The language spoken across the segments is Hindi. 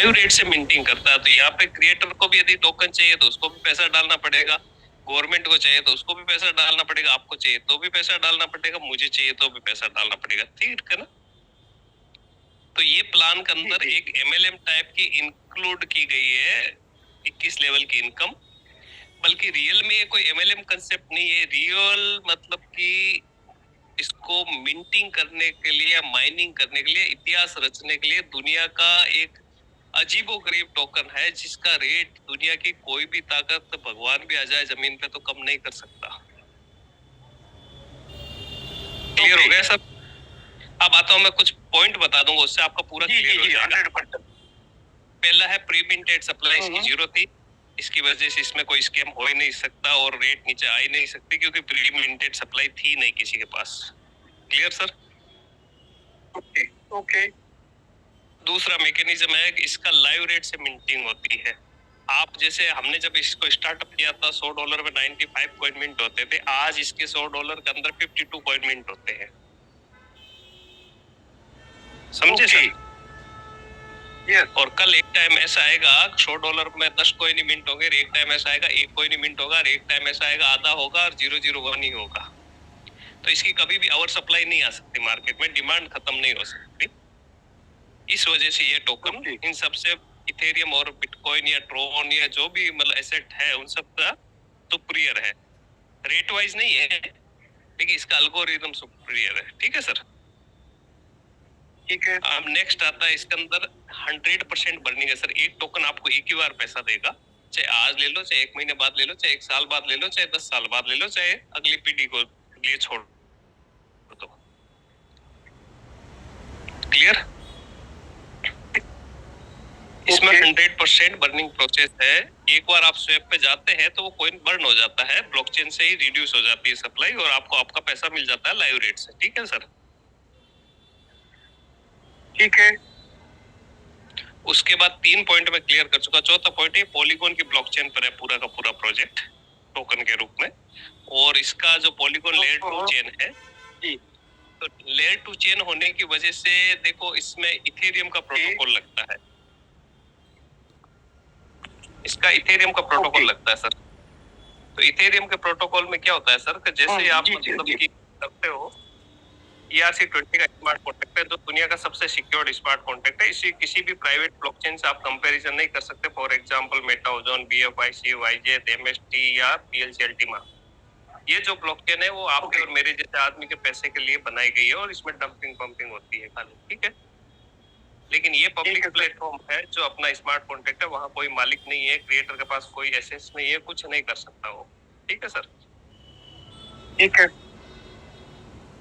लाइव रेट से मिंटिंग करता है। तो यहाँ पे क्रिएटर को भी यदि टोकन चाहिए तो उसको भी पैसा डालना पड़ेगा, गवर्नमेंट को चाहिए तो उसको भी पैसा डालना पड़ेगा, आपको चाहिए तो भी पैसा डालना पड़ेगा, मुझे चाहिए तो भी पैसा डालना पड़ेगा, ठीक है ना। तो ये प्लान के अंदर एक MLM टाइप की इंक्लूड की गई है 21 लेवल की इनकम। बल्कि रियल में ये कोई MLM कंसेप्ट नहीं है, रियल मतलब कि इसको मिंटिंग करने के लिए या माइनिंग करने के लिए, इतिहास रचने के लिए दुनिया का एक अजीबोगरीब टोकन है जिसका रेट दुनिया की कोई भी ताकत, भगवान भी आ जाए जमीन पे तो कम नहीं कर सकता। क्लियर हो गया सब? अब आता हूं मैं कुछ पॉइंट बता दूंगा, उससे आपका पूरा क्लियर हो जाएगा। पहला है प्री मिंटेड सप्लाई, इसकी जीरो थी, इसकी वजह से इसमें कोई स्कैम हो ही नहीं सकता और रेट नीचे आ ही नहीं सकती क्योंकि प्री मिंटेड सप्लाई थी नहीं किसी के पास। Clear sir? ओके। दूसरा मैकेनिज्म है कि इसका लाइव रेट से मिंटिंग होती है। आप जैसे हमने जब इसको स्टार्टअप किया था $100 में 95 कॉइन मिंट होते थे, आज इसके $100 के अंदर 52 कॉइन मिंट होते हैं। समझे सर? yes. और कल एक टाइम ऐसा आएगा $100 में 10 कॉइन ही मिंट होंगे, एक टाइम ऐसा आएगा 1 कॉइन ही मिंट होगा, और एक टाइम ऐसा आएगा आधा होगा और 001 ही होगा। तो इसकी कभी भी ओवर सप्लाई नहीं आ सकती मार्केट में, डिमांड खत्म नहीं हो सकती। इस वजह से ये टोकन इन सबसे इथेरियम और बिटकॉइन या ट्रोन या जो भी मतलब एसेट है उन सब का सुपीरियर है। रेट वाइज नहीं है लेकिन इसका एल्गोरिथम सुपीरियर है। ठीक है सर? ठीक है। अब नेक्स्ट आता है इसके अंदर 100% बर्निंग है सर। एक टोकन आपको एक ही बार पैसा देगा, चाहे आज ले लो, चाहे 1 महीने बाद ले लो, चाहे 1 साल बाद ले लो, चाहे 10 साल बाद ले लो, चाहे अगली पीढ़ी को लिए छोड़ दो। क्लियर? इसमें 100% बर्निंग प्रोसेस है। एक बार आप स्वैप पे जाते हैं तो वो कॉइन बर्न हो जाता है, ब्लॉकचेन से ही रिड्यूस हो जाती है सप्लाई और आपको आपका पैसा मिल जाता है लाइव रेट से। ठीक है सर? ठीक है। उसके बाद 3 पॉइंट में क्लियर कर चुका। चौथा पॉइंट है पॉलीगॉन की ब्लॉकचेन पर है पूरा का पूरा प्रोजेक्ट टोकन के रूप में, और इसका जो पॉलीगॉन लेयर 2 चेन है जी, तो लेयर 2 चेन होने की वजह से देखो इसमें इथेरियम का प्रोटोकॉल लगता है, इसका इथेरियम का प्रोटोकॉल लगता है सर। तो इथेरियम के प्रोटोकॉल में क्या होता है सर कि जैसे आप मतलब की करते हो ERC-20 का स्मार्ट कॉन्ट्रैक्ट है जो दुनिया का सबसे सिक्योर्ड स्मार्ट कॉन्ट्रैक्ट है। इसी किसी भी प्राइवेट ब्लॉकचेन से आप कंपैरिजन नहीं कर सकते। फॉर एग्जांपल मेटाओजोन, BFIC, YJET, MST या PLC अल्टीमा, ये जो ब्लॉकचेन है वो आपके और मेरे जैसे आदमी के पैसे के लिए बनाई गई है और इसमें डंपिंग पंपिंग होती है खाली। ठीक है? लेकिन ये पब्लिक प्लेटफॉर्म है जो अपना स्मार्ट कॉन्ट्रैक्ट है, वहाँ कोई मालिक नहीं है, क्रिएटर के पास कोई एसेट्स नहीं है, कुछ नहीं कर सकता वो। ठीक है सर? ठीक है।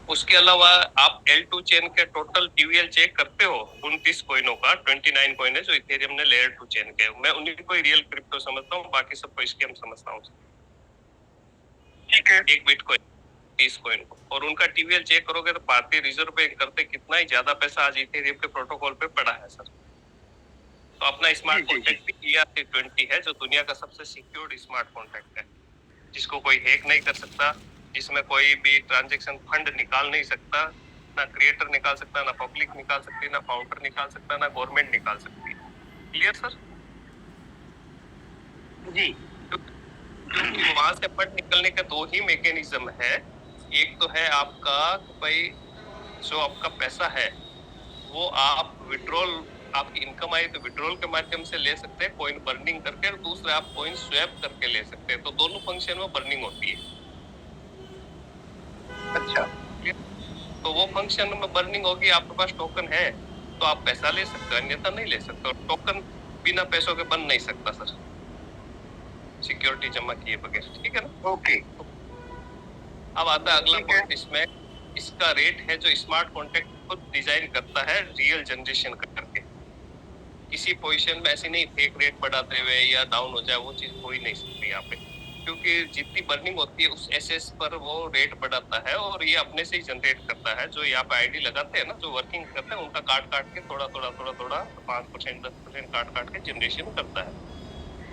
उसके अलावा आप L2 चेन के टोटल TVL चेक करते हो 29 कॉइनों का, 29 कॉइन है जो इथेरियम ने लेयर 2 चेन के। मैं उन्हीं को ही रियल क्रिप्टो समझता हूँ, बाकी सबको स्कैम समझता हूँ। ठीक है। एक बिटकॉइन 30 कॉइन को, और उनका TVL चेक करोगे तो भारतीय रिजर्व बैंक करते कितना ही ज्यादा पैसा आज इथेरियम के प्रोटोकॉल पे पड़ा है सर। तो अपना स्मार्ट कॉन्ट्रैक्ट भी ERC-20 है जो दुनिया का सबसे सिक्योर्ड स्मार्ट कॉन्ट्रैक्ट है, जिसको कोई हैक नहीं कर सकता, जिसमें कोई भी ट्रांजैक्शन फंड निकाल नहीं सकता, ना क्रिएटर निकाल सकता, ना पब्लिक निकाल सकती, ना फाउंडर निकाल सकता, ना गवर्नमेंट निकाल सकती। Clear sir? जी। क्योंकि वहां से फंड निकलने का 2 ही मैकेनिज्म है। एक तो है आपका भाई जो आपका पैसा है वो आप विड्रॉल, आपकी इनकम आई तो विड्रॉल के माध्यम से ले सकते हैं कॉइन बर्निंग करके, और दूसरा आप कॉइन स्वैप करके ले सकते हैं। तो दोनों फंक्शन में बर्निंग होती है। अच्छा। तो वो फंक्शन में बर्निंग होगी, आपके पास टोकन है तो आप पैसा ले सकते हो, अन्यथा नहीं ले सकते। और टोकन बिना पैसों के बन नहीं सकता सर, सिक्योरिटी जमा किए बगैर। ठीक है ना? ओके। अब आता है अगला पॉइंट इसमें, इसका रेट है जो स्मार्ट कॉन्ट्रैक्ट खुद डिजाइन करता है रियल जनरेशन करके। किसी पोजीशन में ऐसी नहीं फेक रेट बढ़ाते हुए या डाउन हो जाए, वो चीज हो ही नहीं सकती यहाँ पे, क्योंकि जितनी बर्निंग होती है उस एसएस पर वो रेट बढ़ाता है और ये अपने से ही जनरेट करता है। जो यहाँ पे आईडी लगाते हैं ना, जो वर्किंग करते हैं, उनका काट काट के थोड़ा 5% 10% काट काट के जनरेशन करता है।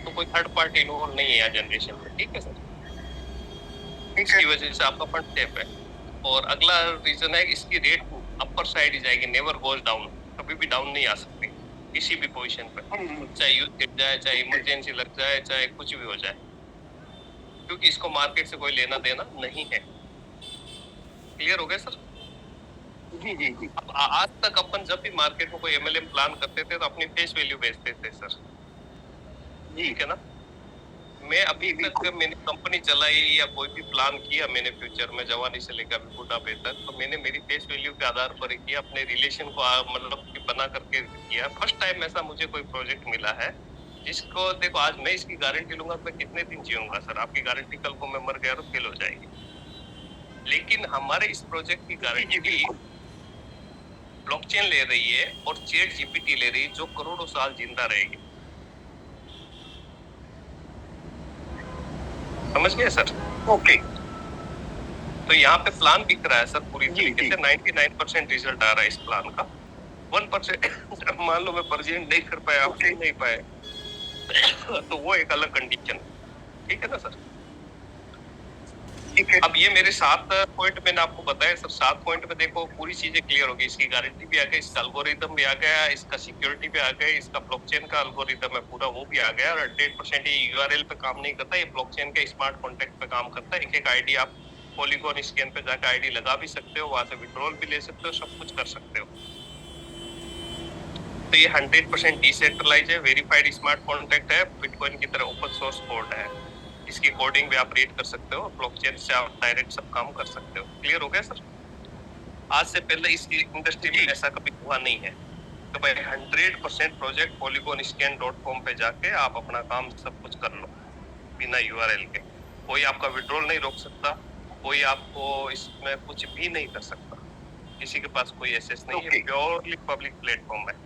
तो कोई थर्ड पार्टी इन्वॉल्व नहीं है यहाँ जनरेशन में। ठीक है सर? इसकी वजह से आपका फंड सेफ है। और अगला रीजन है इसकी रेट अपर साइड ही जाएगी, नेवर गोज डाउन, कभी भी डाउन नहीं आ सकती। किसी भी पोजीशन पे, चाहे यूज गिर जाए, चाहे इमरजेंसी लग जाए, चाहे कुछ भी हो जाए, क्योंकि इसको मार्केट से कोई लेना देना नहीं है। क्लियर हो गया सर? जी जी जी। अब आज तक अपन जब भी मार्केट में कोई एमएलएम प्लान करते थे तो अपनी फेस वैल्यू बेचते थे सर, ठीक है ना? मैं अभी तक जब मैंने कंपनी चलाई या कोई भी प्लान किया मैंने फ्यूचर में, जवानी से लेकर बुढ़ापे तक, तो मैंने मेरी फेस वैल्यू के आधार पर ही किया, अपने रिलेशन को मतलब कि बना करके किया। फर्स्ट टाइम ऐसा मुझे कोई प्रोजेक्ट मिला है जिसको देखो, आज मैं इसकी गारंटी लूंगा मैं कितने दिन जीऊंगा सर, आपकी गारंटी कल को मैं मर गया तो फेल हो जाएगी। लेकिन हमारे इस प्रोजेक्ट की गारंटी ब्लॉकचेन ले रही है और चैट जीपीटी ले रही है, जो करोड़ों साल जिंदा रहेगी। समझ गए सर? ओके। तो यहाँ पे प्लान बिक रहा है सर पूरी तरीके से, 99% रिजल्ट आ रहा है इस प्लान का। 1% मान लो मैं प्रेजेंट नहीं कर पाया, आप नहीं पाए, तो वो एक अलग कंडीशन, ठीक है ना सर? ठीक है। अब ये मेरे 7 पॉइंट मैंने आपको बताया सर, 7 पॉइंट में देखो पूरी चीजें क्लियर होगी। इसकी गारंटी भी आ गई, इसका एल्गोरिदम भी आ गया, इसका सिक्योरिटी भी आ गया, इसका ब्लॉकचेन का एल्गोरिदम है पूरा, वो भी आ गया। और 100% ये यूआरएल पे काम नहीं करता, ये ब्लॉकचेन के स्मार्ट कॉन्ट्रैक्ट पे काम करता है। एक एक आईडी आप पॉलीगॉन स्कैन पे जाकर आईडी लगा भी सकते हो, वहां से विड्रॉल भी ले सकते हो, सब कुछ कर सकते हो। तो ये 100% डिसेंट्रलाइज है, वेरीफाइड स्मार्ट कॉन्ट्रैक्ट है, बिटकॉइन की तरह ओपन सोर्स कोड है। इसकी कोडिंग भी आप रीड कर सकते हो, ब्लॉकचेन से आप डायरेक्ट सब काम कर सकते हो। क्लियर हो गया सर? आज से पहले इस इंडस्ट्री में ऐसा कभी हुआ नहीं है। तो भाई 100% प्रोजेक्ट polygonscan.com पे जाके आप अपना काम सब कुछ कर लो बिना यूआरएल के। कोई आपका विड्रॉल नहीं रोक सकता, कोई आपको इसमें कुछ भी नहीं कर सकता, किसी के पास कोई एसेस नहीं है। प्योरली पब्लिक प्लेटफॉर्म है,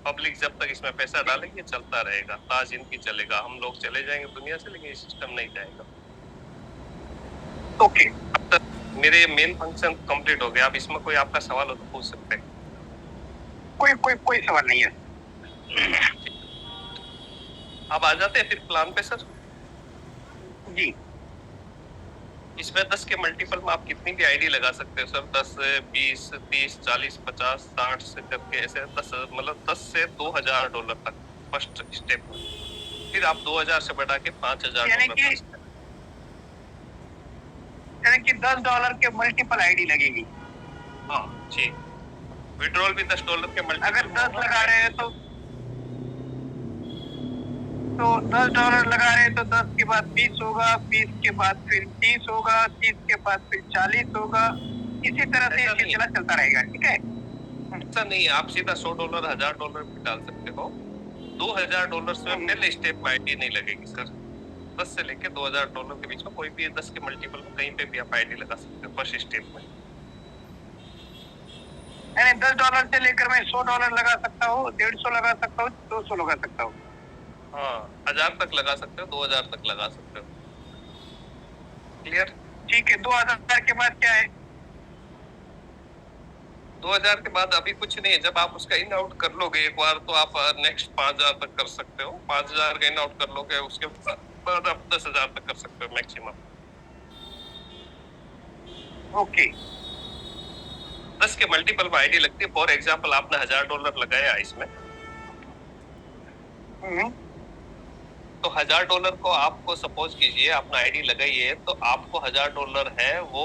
पब्लिक जब तक इसमें पैसा डालेगी चलता रहेगा, ताजिंदगी चलेगा। हम लोग चले जाएंगे दुनिया से, लेकिन ये सिस्टम नहीं जाएगा। ओके, अब तक मेरे मेन फंक्शन कंप्लीट हो गया। अब इसमें कोई आपका सवाल हो तो पूछ सकते हैं। कोई सवाल नहीं है। अब आ जाते हैं फिर प्लान पे सर। जी। इसमें 10 के मल्टीपल में आप कितनी भी आईडी लगा सकते हो सर, 10, 20, 30, 40, 50, 60 से करके ऐसे 10, मतलब 10 से $2000 तक फर्स्ट स्टेप में। फिर आप 2000 से बढ़ा के $5000 यानी कि $10 के मल्टीपल आईडी लगेगी। हाँ जी, विड्रॉल भी $10 के मल्टीपल। अगर 10 लगा रहे हैं तो $10 लगा रहे हैं तो 10 के बाद 20 होगा, 20 के बाद फिर 30 होगा, 30 के बाद फिर 40 होगा, इसी तरह से सिलसिला चलता रहेगा। ठीक है? ऐसा नहीं, आप सीधा $100, $1000 भी डाल सकते हो। $2000 से पहले स्टेप में आईडी नहीं लगेगी सर। 10 से लेके $2000 के बीच में कोई भी 10 के मल्टीपल में कहीं पे भी आप आईडी लगा सकते हो फर्स्ट स्टेप में। यानी $10 से लेकर मैं $100 लगा सकता हूँ, 150 लगा सकता हूँ, 200 लगा सकता हूँ। हाँ, 1000 तक लगा सकते हो, 2000 तक लगा सकते हो। क्लियर? ठीक है। 2000 के बाद क्या है? 2000 के बाद अभी कुछ नहीं है। जब आप उसका इन आउट कर लोगे एक बार, तो आप नेक्स्ट 5000 तक कर सकते हो। 5000 का इन आउट कर लोगे, उसके बाद आप 10,000 तक कर सकते हो मैक्सिमम। ओके। 10 के मल्टीपल में आईडी लगती है। फॉर एग्जाम्पल आपने $1000 लगाया इसमें, तो $1000 को आपको सपोज कीजिए आपने आईडी लगाई है, तो आपको $1000 है वो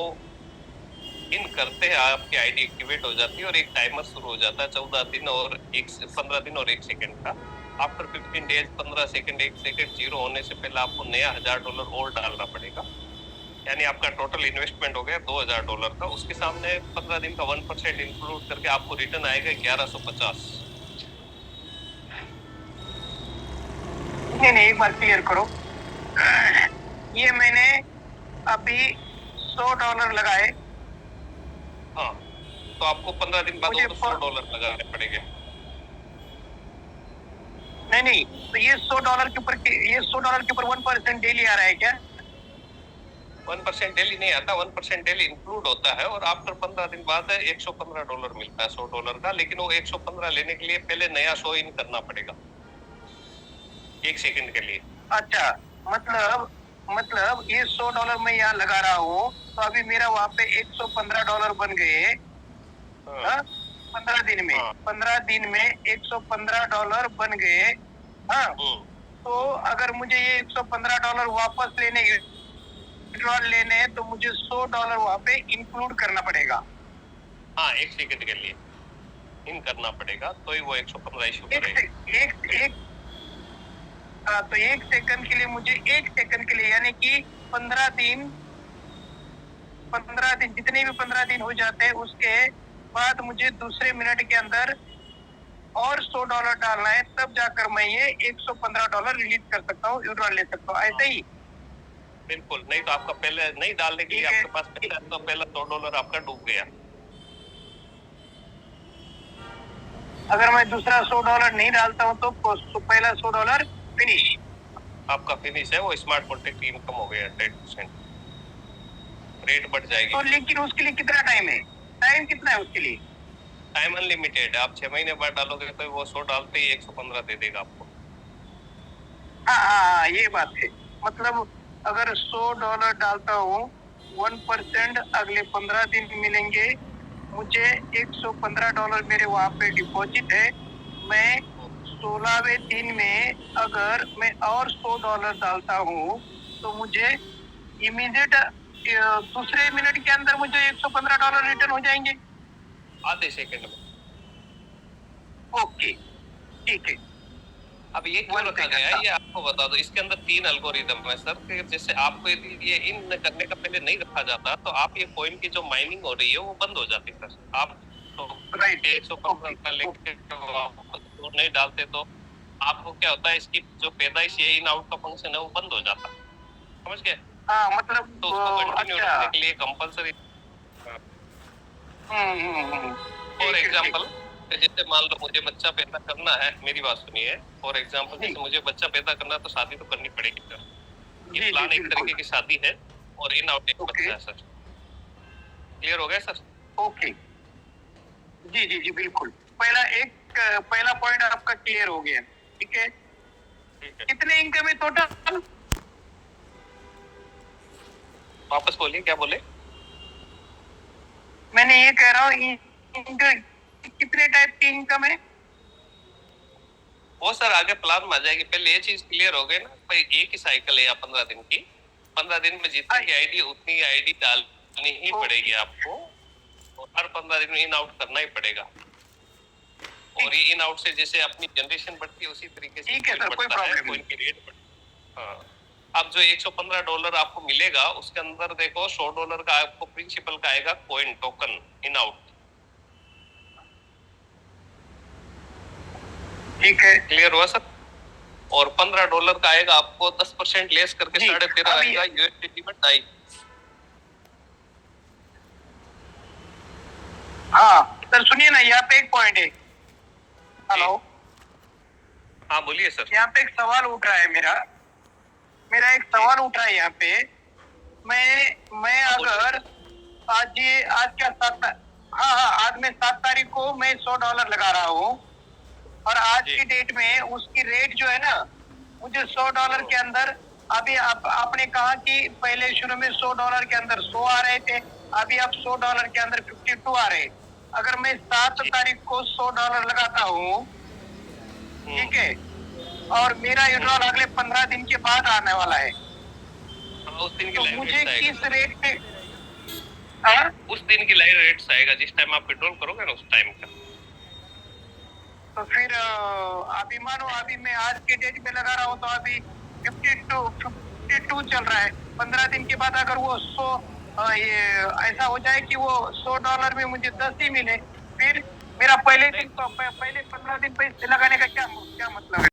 इन करते हैं, आपकी आईडी एक्टिवेट हो जाती है और एक टाइमर शुरू हो जाता है 14 दिन और 15 दिन और 1 सेकंड का। After 15 days 15 second 1 second zero होने से पहले आपको नया $1000 और डालना पड़ेगा। यानी आपका टोटल इन्वेस्टमेंट हो गया $2000 का। उसके सामने 15 दिन का 1% इंक्लूड करके आपको रिटर्न आएगा 1150। नहीं, एक बार क्लियर करो। ये मैंने अभी $100 लगाए। हाँ, तो आपको 15 दिन बाद $100 लगाने पड़ेंगे। नहीं, तो ये $100 के ऊपर 1% डेली आ रहा है क्या? 1% डेली नहीं आता, 1% डेली इंक्लूड होता है और आफ्टर 15 दिन बाद $115 मिलता है $100 का। लेकिन वो 115 लेने के लिए पहले नया शो इन करना पड़ेगा 1 सेकंड के लिए। अच्छा, मतलब ये $100 मैं यहाँ लगा रहा हूँ, तो अभी मेरा वहाँ पे $115 बन गए। 15 दिन में, हाँ। 15 दिन में $115 बन गए। हाँ, तो अगर मुझे ये $115 वापस लेने, विड्रॉल लेने हैं, तो मुझे $100 वहाँ पे इंक्लूड करना पड़ेगा। हाँ, 1 सेकंड के लिए इन करना पड़ेगा, तो ही वो 115 इशू करेगा। तो 1 सेकंड के लिए मुझे 1 सेकंड के लिए, यानी कि 15 दिन, जितने भी 15 दिन हो जाते हैं, उसके बाद मुझे दूसरे मिनट के अंदर और $100 डालना है, तब जाकर मैं ये $115 रिलीज कर सकता हूँ, विड्रॉल ले सकता हूँ, ऐसे ही। बिल्कुल, नहीं तो आपका पहले नहीं डालने के लिए आपके पास पैसा है, तो पहला $100 आपका डूब गया। अगर मैं दूसरा $100 नहीं डालता हूँ, तो पहला $100 फिनिश, आपका फिनिश है, वो स्मार्ट कॉन्ट्रैक्ट इनकम हो गया 10%, रेट बढ़ जाएगी। तो लेकिन उसके लिए कितना टाइम है? टाइम कितना है उसके लिए? टाइम अनलिमिटेड है, आप 6 महीने बाद डालोगे तो वो 100 डालते ही 115 दे देगा आपको। हाँ, ये बात है। मतलब अगर $100 डालता हूँ, 1% अगले 15 दिन मिलेंगे, मुझे $115 मेरे वहाँ पे डिपॉजिट है। मैं 16वें दिन में अगर मैं और $100 डालता हूँ, तो मुझे इमीडिएट दूसरे मिनट के अंदर मुझे $115 रिटर्न हो जाएंगे। आधे सेकंड में। ओके, ठीक है। अब ये क्यों रखा गया है, ये आपको बता दो। इसके अंदर 3 एल्गोरिदम है सर, कि जैसे आपको यदि ये इन करने का पहले नहीं रखा जाता, तो आप ये कॉइन की जो माइनिंग हो रही है वो बंद हो जाती सर। आप तो राइट, 115 लेके तो नहीं डालते, तो आपको क्या होता है, इसकी जो पैदाइश है, इन आउट का फंक्शन है, वो बंद हो जाता। समझ गए? हाँ, मतलब तो उसको कंटिन्यू अच्छा। रखने के लिए कंपलसरी। फॉर एग्जाम्पल, जैसे मान लो मुझे बच्चा पैदा करना है, मेरी बात सुनिए। फॉर एग्जाम्पल, जैसे मुझे बच्चा पैदा करना है, तो शादी तो करनी पड़ेगी सर। ये प्लान एक तरीके की शादी है, और इन आउट एक बच्चा है सर। क्लियर हो गया सर? ओके, जी जी जी, बिल्कुल। पहला पॉइंट आपका क्लियर हो गया, ठीक है। कितने इनकम है टोटल? वापस बोलिए, क्या बोले? मैंने ये कह रहा हूँ, कितने टाइप की इनकम है? वो सर आगे प्लान में आ जाएगी, पहले ये चीज क्लियर हो गई ना भाई। एक ही साइकिल है या 15 दिन की, 15 दिन में जितनी की आईडी उतनी आईडी डालनी ही पड़ेगी आपको, और हर 15 दिन में इन आउट करना ही पड़ेगा। और ये इन आउट से जैसे अपनी जनरेशन बढ़ती है, उसी तरीके से ठीक है सर, कोई प्रॉब्लम नहीं। की रेट बढ़ती। हाँ, अब जो $115 आपको मिलेगा, उसके अंदर देखो $100 का आपको प्रिंसिपल का आएगा कॉइन टोकन इन आउट। ठीक है, क्लियर हुआ सर? और $15 का आएगा आपको 10% लेस करके 13.5 आएगा यूएसडीटी में डाई। हाँ सर, सुनिए ना, यहाँ पे एक पॉइंट है। हेलो, हाँ बोलिए सर। यहाँ पे एक सवाल उठ रहा है मेरा एक सवाल उठ रहा है यहाँ पे। मैं अगर आज क्या 7, हाँ, आज मैं 7 तारीख को मैं $100 लगा रहा हूँ, और आज की डेट में उसकी रेट जो है ना, मुझे $100 के अंदर, अभी आपने कहा कि पहले शुरू में $100 के अंदर 100 आ रहे थे, अभी आप $100 के अंदर 52 आ रहे। अगर मैं 7 तारीख को $100 लगाता हूँ, ठीक है, और मेरा विड्रॉल अगले 15 दिन के बाद आने वाला है, उस दिन की तो लाइव मुझे रेट्स किस रेट पे, उस दिन की लाइव रेट्स आएगा जिस टाइम आप विड्रॉल करोगे ना, उस टाइम का। तो फिर अभी मानो, अभी मैं आज के डेट में लगा रहा हूँ, तो अभी 52 चल रहा है। 15 दिन के बाद अगर वो 100, ये ऐसा हो जाए कि वो $100 में मुझे 10 ही मिले, फिर मेरा पहले 15 दिन पैसे लगाने का क्या मतलब है?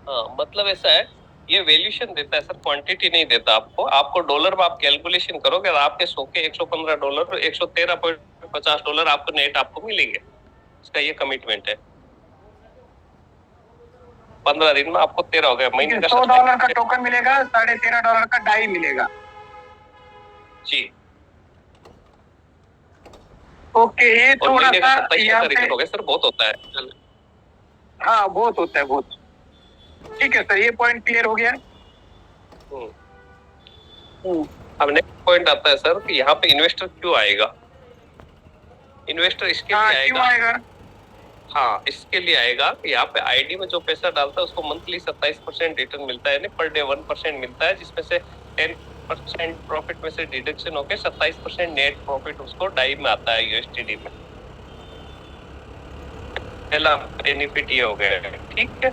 हाँ, मतलब ऐसा है, ये वैल्यूएशन देता है सर, क्वांटिटी नहीं देता आपको। आपको डॉलर में आप कैलकुलेशन करोगे, आपके 100 के $115, $113.50 आपको नेट आपको मिलेंगे। इसका ये कमिटमेंट है। 15 दिन में आपको 13 हो गया, महीने का $100 का टोकन मिलेगा, $13.5 का डाई मिलेगा। जी ओके, ये थोड़ा सा यहाँ पे हो गया सर, बहुत होता है। हाँ, बहुत होता है, बहुत। ठीक है सर, ये पॉइंट क्लियर हो गया। अब नेक्स्ट पॉइंट आता है सर कि यहाँ पे इन्वेस्टर क्यों आएगा। इन्वेस्टर इसके हाँ, लिए क्यों आएगा, आएगा? हाँ इसके लिए आएगा कि यहाँ पे आईडी में जो पैसा डालता है उसको मंथली 27% रिटर्न मिलता है, पर डे 1% मिलता है, जिसमें से 10% प्रॉफिट में से डिडक्शन होकर 27% नेट प्रॉफिट उसको डाई में आता है यूएसटीडी में। पहला बेनिफिट ये हो गया, ठीक है।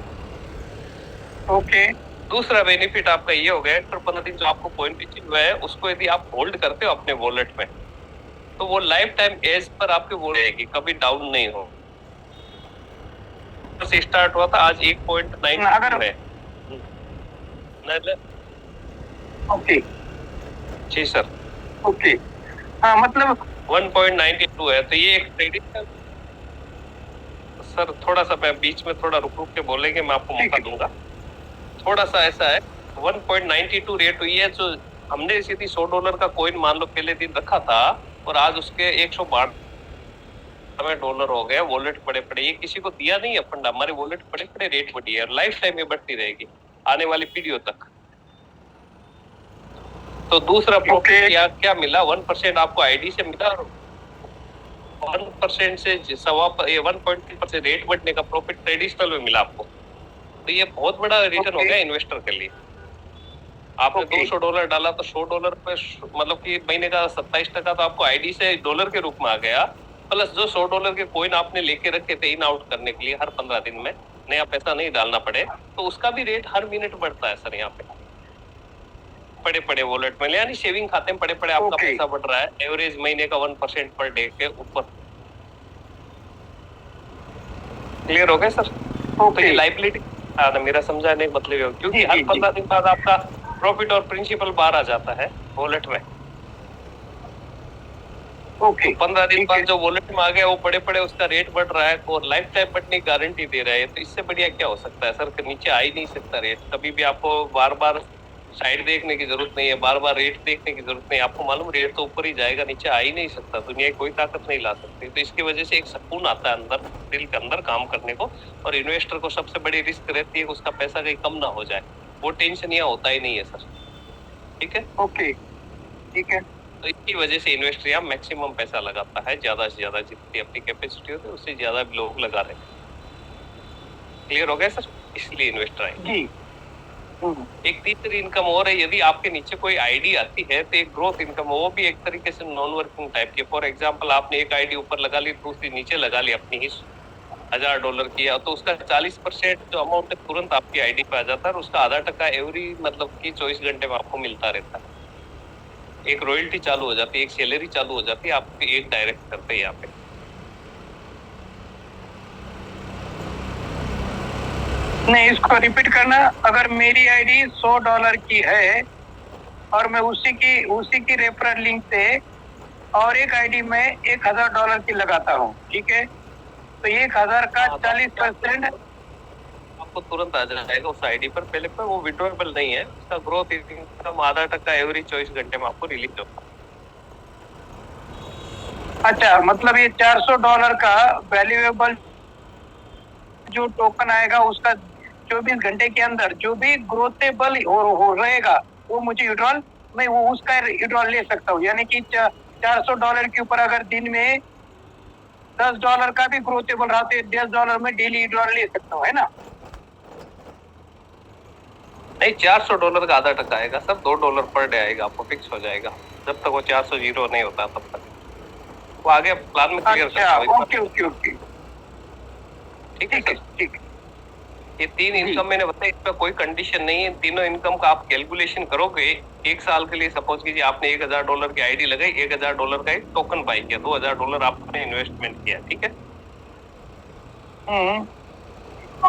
ओके। दूसरा बेनिफिट आपका ये हो गया, 15 दिन जो आपको कॉइन पिचिंग हुआ है उसको यदि आप होल्ड करते हो अपने वॉलेट में तो वो लाइफ टाइम एज पर आपके वो रहेगी, कभी डाउन नहीं हो। से स्टार्ट हुआ था, आज 1.9 अगर है। ओके जी सर, ओके, हाँ मतलब 1.92 है। तो ये एक ट्रेडिशनल, सर थोड़ा सा मैं बीच में थोड़ा रुक रुक के बोलेंगे, मैं आपको मौका दूंगा। थोड़ा सा ऐसा है, 1.92 रेट हुई है। जो हमने सीधी $100 का कॉइन मान लो पहले दिन रखा था और आज उसके $192 हो गए वॉलेट पड़े पड़े। ये किसी को दिया नहीं है फंड, हमारे वॉलेट पड़े पड़े रेट बढ़ी है, लाइफ टाइम ये बढ़ती रहेगी आने वाली पीढ़ियों तक। तो दूसरा प्रॉफिट क्या मिला, 1% आपको आईडी से मिला और 1% से 1.3% रेट बढ़ने का प्रॉफिट ट्रेडिशनल में मिला आपको। तो ये बहुत बड़ा रिटर्न हो गया इन्वेस्टर के लिए। आपने $200 डाला तो $100 पे मतलब कि महीने का 27% तो आपको आईडी से डॉलर के रूप में आ गया, प्लस जो $100 के कॉइन आपने लेके रखे थे इन आउट करने के लिए हर 15 दिन में, नया पैसा नहीं डालना पड़े, तो उसका भी रेट हर मिनट बढ़ता है सर। यहाँ पे पड़े पड़े वॉलेट में यानी सेविंग खाते में पड़े पड़े आपका पैसा बढ़ रहा है, एवरेज महीने का 1% पर डे के ऊपर। क्लियर हो गया सर? तो ये लाइबिलिटी मेरा समझाने का मतलब है, क्योंकि हर 15 दिन बाद आपका प्रॉफिट और प्रिंसिपल बाहर आ जाता है वॉलेट में। ओके, 15 दिन बाद जो वॉलेट में आ गया वो पड़े पड़े उसका रेट बढ़ रहा है और लाइफ टाइम बढ़ने की गारंटी दे रहा है। तो इससे बढ़िया क्या हो सकता है सर, कि नीचे आ ही नहीं सकता रेट कभी भी। आपको बार बार साइड देखने की जरूरत नहीं है, बार बार रेट देखने की जरूरत नहीं है। आपको मालूम रेट तो ऊपर ही जाएगा, नीचे आ ही नहीं सकता, दुनिया की कोई ताकत नहीं ला सकती। तो इसकी वजह से एक सुकून आता है अंदर, दिल के अंदर काम करने को। और इन्वेस्टर को सबसे बड़ी रिस्क रहती है कि उसका पैसा कहीं कम ना हो जाए, वो टेंशन यहाँ होता ही नहीं है सर। ठीक है, ओके ठीक है। तो इसकी वजह से इन्वेस्टर यहाँ मैक्सिमम पैसा लगाता है, ज्यादा से ज्यादा जितनी अपनी कैपेसिटी होती है उससे ज्यादा लोग लगा रहे हैं। क्लियर हो गया सर? इसलिए इन्वेस्टर आए जी। एक तीसरी इनकम और है, यदि आपके नीचे कोई आईडी आती है तो एक ग्रोथ इनकम, वो भी एक तरीके से नॉन वर्किंग टाइप की। फॉर एग्जांपल आपने एक आईडी ऊपर लगा ली, दूसरी नीचे लगा ली अपनी ही $1000 की, तो उसका 40% जो अमाउंट है तुरंत आपकी आईडी पे आ जाता है और उसका $0.5 एवरी मतलब कि 24 घंटे में आपको मिलता रहता है। एक रॉयल्टी चालू हो जाती है, एक सैलरी चालू हो जाती है आपकी, एक डायरेक्ट करते हैं यहाँ पे। नहीं, इसको रिपीट करना। अगर मेरी आईडी $100 की है और मैं उसी की रेफरल लिंक से और एक आईडी में $1000 की लगाता हूँ, ठीक है, तो 1000 का 40% आपको तुरंत आ जाएगा उस आईडी पर। पहले पर वो विड्रॉएबल नहीं है, उसका ग्रोथ इनकम $0.5 एवरी 24 घंटे में आपको रिलीज होगा। अच्छा, मतलब ये $400 का वैल्यूएबल जो टोकन आएगा उसका 24 घंटे के अंदर जो भी ग्रोथेबल हो रहेगा वो मुझे विड्रॉल, मैं वो उसका विड्रॉल ले सकता हूँ। यानी कि $400 के ऊपर अगर दिन में $10 का भी ग्रोथेबल रहा तो $10 में डेली विड्रॉल ले सकता हूँ, है ना? नहीं, $400 का $0.5 आएगा सर, $2 पर डे आएगा, आपको फिक्स हो जाएगा। जब तक वो 400 जीरो नहीं होता तब तक वो आगे प्लान में क्लियर करता हूं। ओके ओके ओके, ठीक है ठीक। ये 3 इनकम मैंने बताया, इसमें कोई कंडीशन नहीं है। तीनों इनकम का आप कैलकुलेशन करोगे एक साल के लिए, सपोज कीजिए आपने $1000 की आईडी लगाई, $1000 का एक टोकन बाई किया, $2000 आपने इन्वेस्टमेंट किया, ठीक है।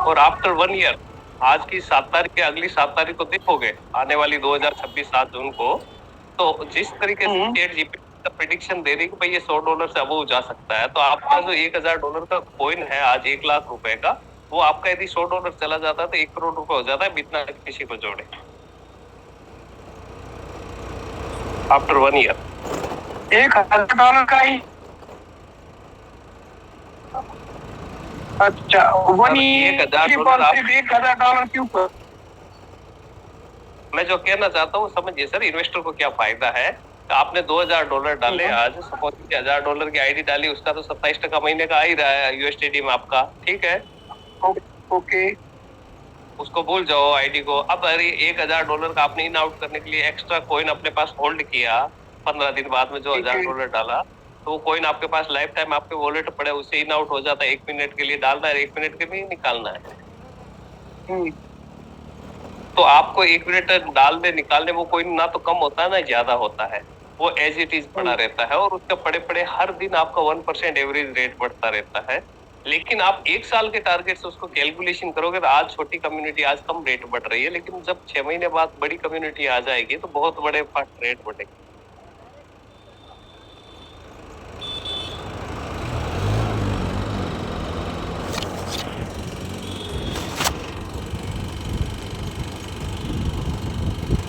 और आफ्टर 1 ईयर, आज की 7 तारीख या अगली 7 तारीख को देखोगे, आने वाली 2026 7 जून को, तो जिस तरीके से चैट जीपीटी का प्रेडिक्शन दे रही कि भाई ये $100 से अबव जा सकता है, तो आपका जो $1000 का कॉइन है आज $1,00,000 का, वो आपका यदि $100 चला जाता है तो ₹1 करोड़ हो जाता है, बिना किसी को जोड़े, आफ्टर 1 ईयर। $1000 का ही? अच्छा, $1,000 के ऊपर। मैं जो कहना चाहता हूँ समझिए सर, इन्वेस्टर को क्या फायदा है तो आपने $2000 डाले आज, सपोज $1000 की आईडी डाली, उसका तो 27% महीने का आ ही रहा है यूएसडीटी में आपका, ठीक है। ओके। उसको भूल जाओ आईडी को। अब अरे $1000 का आपने इन आउट करने के लिए एक्स्ट्रा कॉइन अपने पास होल्ड किया 15 दिन बाद में, जो $1000 डाला, तो वो कॉइन आपके पास लाइफ टाइम आपके वॉलेट पड़े, उससे इन आउट हो जाता है। 1 मिनट के लिए डालना है, 1 मिनट के लिए निकालना है। तो आपको 1 मिनट डालने निकालने वो कोई ना तो कम होता है ना ज्यादा होता है, वो एज इट इज पड़ा रहता है, और उसका पड़े पड़े हर दिन आपका 1% एवरेज रेट बढ़ता रहता है। लेकिन आप 1 साल के टारगेट से उसको कैलकुलेशन करोगे तो आज छोटी कम्युनिटी आज कम रेट बढ़ रही है, लेकिन जब 6 महीने बाद बड़ी कम्युनिटी आ जाएगी तो बहुत बड़े फास्ट रेट बढ़ेगी।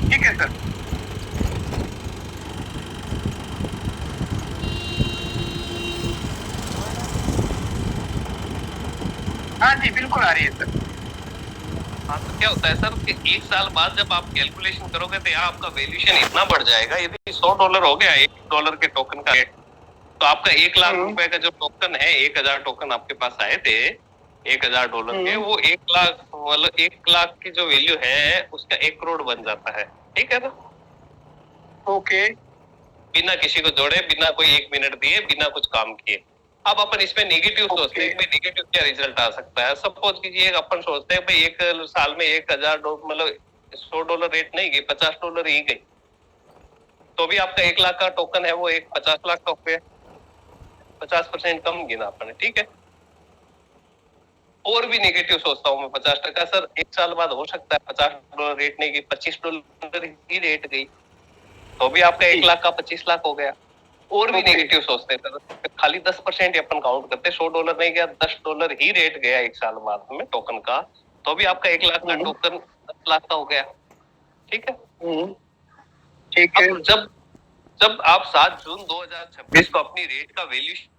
ठीक है सर। हाँ जी बिल्कुल आ रही है सर। हाँ, तो क्या होता है सर कि 1 साल बाद जब आप कैलकुलेशन करोगे तो यहाँ आपका वैल्यूएशन इतना बढ़ जाएगा। यदि $100 हो गया $1 के टोकन का रेट, तो आपका 1 लाख रुपए का जो टोकन है, 1000 टोकन आपके पास आए थे $1000 के, वो 1 लाख मतलब 1 लाख की जो वैल्यू है उसका 1 करोड़ बन जाता है, ठीक है ना। ओके। बिना किसी को जोड़े, बिना कोई 1 मिनट दिए, बिना कुछ काम किए। अब अपन इसमें नेगेटिव सोचते हैं कि नेगेटिव क्या रिजल्ट आ सकता है। सपोज कीजिए अपन सोचते हैं भाई 1 साल में $1000 मतलब $100 रेट नहीं गई, $50 ही गई, तो भी आपका 1 लाख का टोकन है वो एक 50 लाख का हो गया। 50% कम गिना आपने, ठीक है। और भी नेगेटिव सोचता हूँ मैं 50%, सर 1 साल बाद हो सकता है $50 रेट नहीं गई, $25 ही रेट गई, तो भी आपका 1 लाख का 25 लाख हो गया। और भी नेगेटिव सोचते हैं सर, खाली 10% अपन काउंट करते हैं, $100 नहीं गया, $10 ही रेट गया 1 साल बाद में टोकन का, तो भी आपका 1 लाख का टोकन 10 लाख का हो गया, ठीक है। ठीक है। अब जब आप 7 जून 2026 को अपनी रेट का वैल्यूएशन